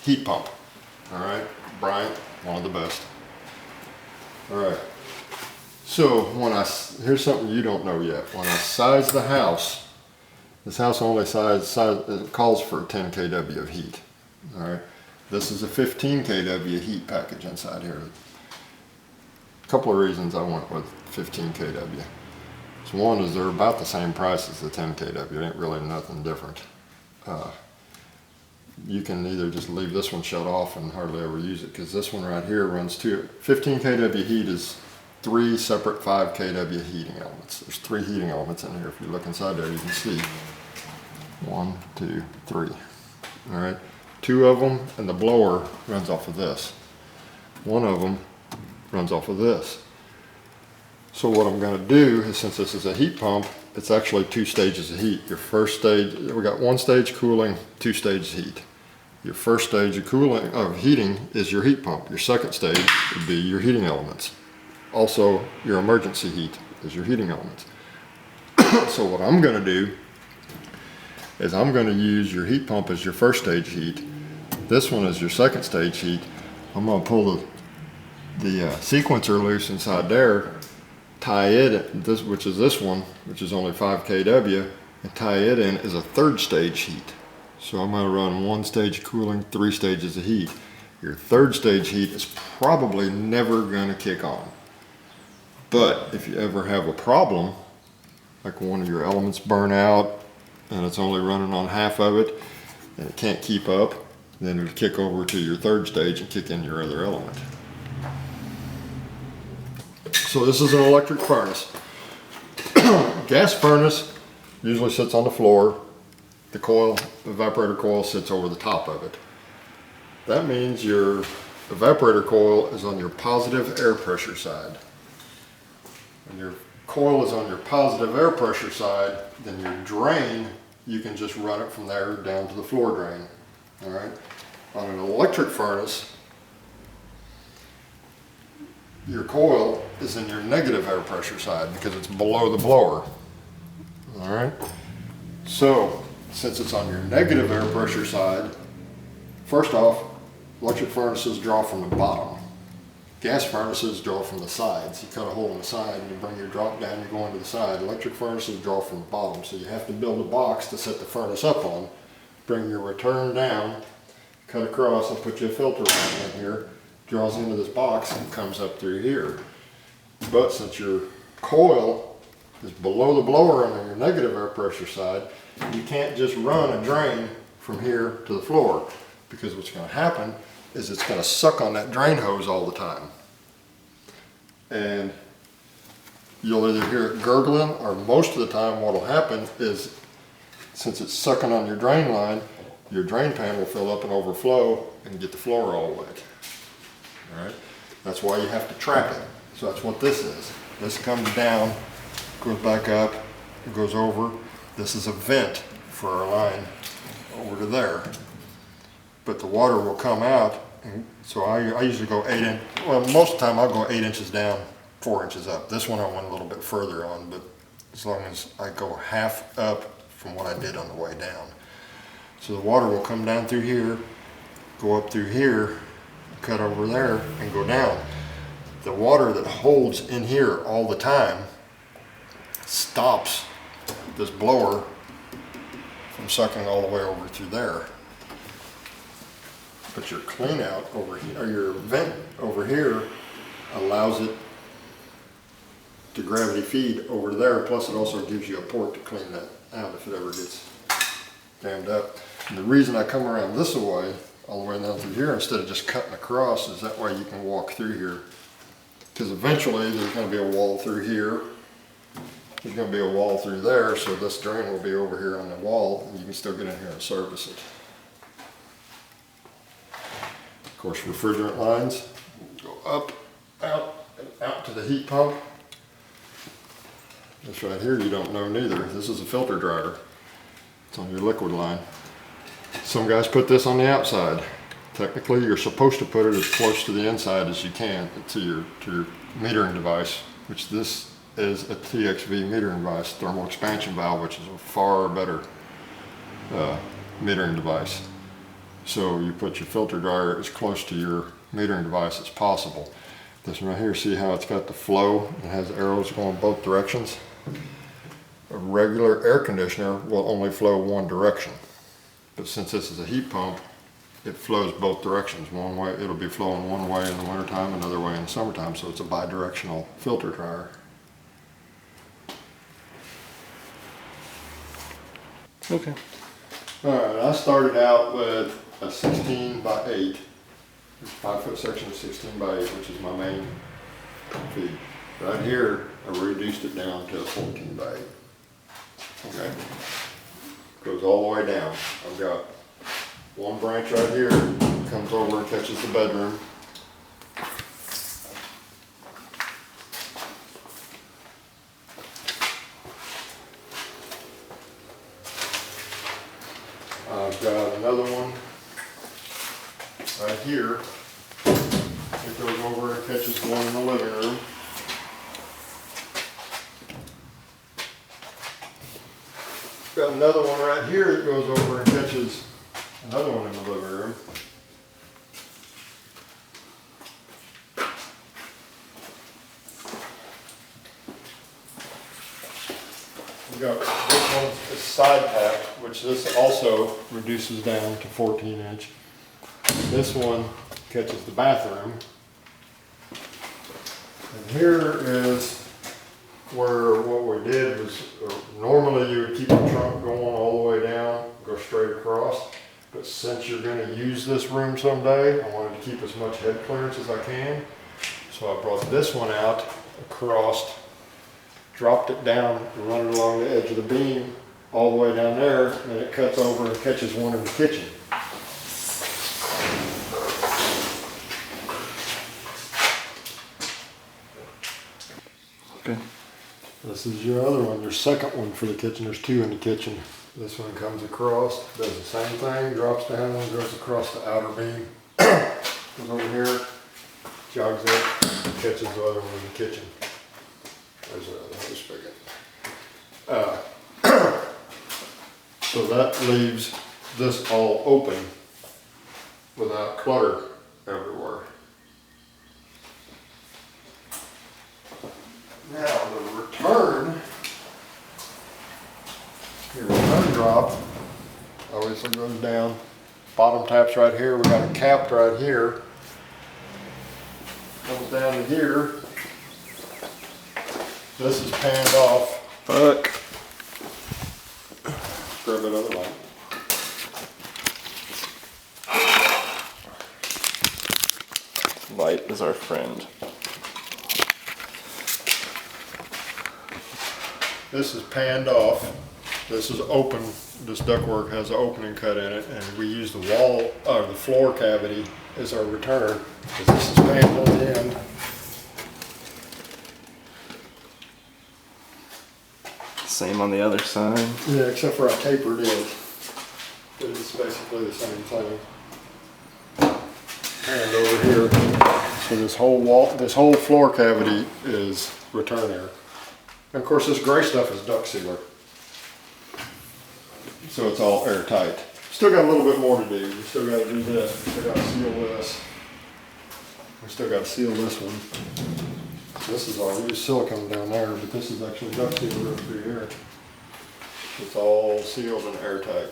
heat pump. All right, Bryant, one of the best. All right, so here's something you don't know yet. When I size the house, this house only it calls for 10 kW of heat. All right, this is a 15 kW heat package inside here. A couple of reasons I went with 15 kW. So one is they're about the same price as the 10 kW. It ain't really nothing different. You can either just leave this one shut off and hardly ever use it, because this one right here runs 15 kW heat is 3 separate 5 kW heating elements. There's 3 heating elements in here. If you look inside there, you can see 1, 2, 3. All right, 2 of them, and the blower runs off of this. 1 of them runs off of this. So what I'm going to do is, since this is a heat pump, it's actually 2 stages of heat. Your first stage, we got 1 stage cooling, 2 stages heat. Your first stage of heating is your heat pump. Your second stage would be your heating elements. Also, your emergency heat is your heating elements. So what I'm going to do is I'm going to use your heat pump as your first stage heat. This one is your second stage heat. I'm going to pull the sequencer loose inside there, tie it, which is this one, which is only 5 kW, and tie it in as a third stage heat. So I'm going to run 1 stage cooling, 3 stages of heat. Your third stage heat is probably never going to kick on. But if you ever have a problem, like one of your elements burn out and it's only running on half of it and it can't keep up, then it'll kick over to your third stage and kick in your other element. So this is an electric furnace. Gas furnace usually sits on the floor. The evaporator coil sits over the top of it. That means your evaporator coil is on your positive air pressure side. When your coil is on your positive air pressure side, then your drain, you can just run it from there down to the floor drain. All right. On an electric furnace, your coil is in your negative air pressure side because it's below the blower. All right. So since it's on your negative air pressure side, first off, electric furnaces draw from the bottom. Gas furnaces draw from the sides. You cut a hole in the side and you bring your drop down, you go into the side. Electric furnaces draw from the bottom, so you have to build a box to set the furnace up on. Bring your return down, cut across, and put your filter line in here. Draws into this box and comes up through here. But since your coil is below the blower on your negative air pressure side, you can't just run a drain from here to the floor, because what's going to happen is it's going to suck on that drain hose all the time. And you'll either hear it gurgling, or most of the time what will happen is, since it's sucking on your drain line, your drain pan will fill up and overflow and get the floor all wet. All right? That's why you have to trap it. So that's what this is. This comes down, goes back up, it goes over. This is a vent for our line over to there. But the water will come out, and so I usually go 8 inches. Well, most of the time I'll go 8 inches down, 4 inches up. This one I went a little bit further on, but as long as I go half up from what I did on the way down. So the water will come down through here, go up through here, cut over there, and go down. The water that holds in here all the time stops this blower from sucking all the way over through there. But your clean out over here, or your vent over here, allows it to gravity feed over there. Plus it also gives you a port to clean that out if it ever gets jammed up. And the reason I come around this way, all the way down through here, instead of just cutting across, is that way you can walk through here. Because eventually there's going to be a wall through here. There's going to be a wall through there, so this drain will be over here on the wall, and you can still get in here and service it. Of course, refrigerant lines go up, out, and out to the heat pump. This right here you don't know neither. This is a filter dryer. It's on your liquid line. Some guys put this on the outside. Technically, you're supposed to put it as close to the inside as you can to your metering device, which this is a TXV metering device, thermal expansion valve, which is a far better metering device. So you put your filter dryer as close to your metering device as possible. This one right here, see how it's got the flow? It has arrows going both directions. A regular air conditioner will only flow one direction. But since this is a heat pump, it flows both directions. One way, it'll be flowing one way in the wintertime, another way in the summertime, so it's a bi-directional filter dryer. Okay. Alright, I started out with a 16 by 8, 5-foot section of 16 by 8, which is my main feed. Right here, I reduced it down to a 14 by 8. Okay. Goes all the way down. I've got one branch right here, comes over and catches the bedroom. I've got another one right here. It goes over and catches the one in the living room. Got another one right here that goes over and catches another one in the living room. We got this one's a side pack, which this also reduces down to 14 inch. This one catches the bathroom. And here is where what we did was, normally you would keep the trunk going all the way down, go straight across. But since you're going to use this room someday, I wanted to keep as much head clearance as I can. So I brought this one out across, dropped it down and run it along the edge of the beam all the way down there, and it cuts over and catches one in the kitchen. Okay. This is your other one, your second one for the kitchen. There's two in the kitchen. This one comes across, does the same thing, drops down and goes across the outer beam. Goes over here, jogs up, catches the other one in the kitchen. There's another spigot. So that leaves this all open without clutter everywhere. Now the return, your return drop obviously goes down. Bottom tap's right here. We got a cap right here. Comes down to here. This is panned off. Fuck. Grab that other light. Light is our friend. This is panned off. This is open. This ductwork has an opening cut in it, and we use the wall or the floor cavity as our return, because this is panned on the end. Same on the other side. Yeah, except for I tapered it. But it's basically the same thing. And over here, so this whole wall, this whole floor cavity is return air. And of course, this gray stuff is duct sealer. So it's all airtight. Still got a little bit more to do. We still got to do this. We still got to seal this. We still got to seal this one. This is all, we use silicone down there, but this is actually duct sealer up through here. It's all sealed and airtight.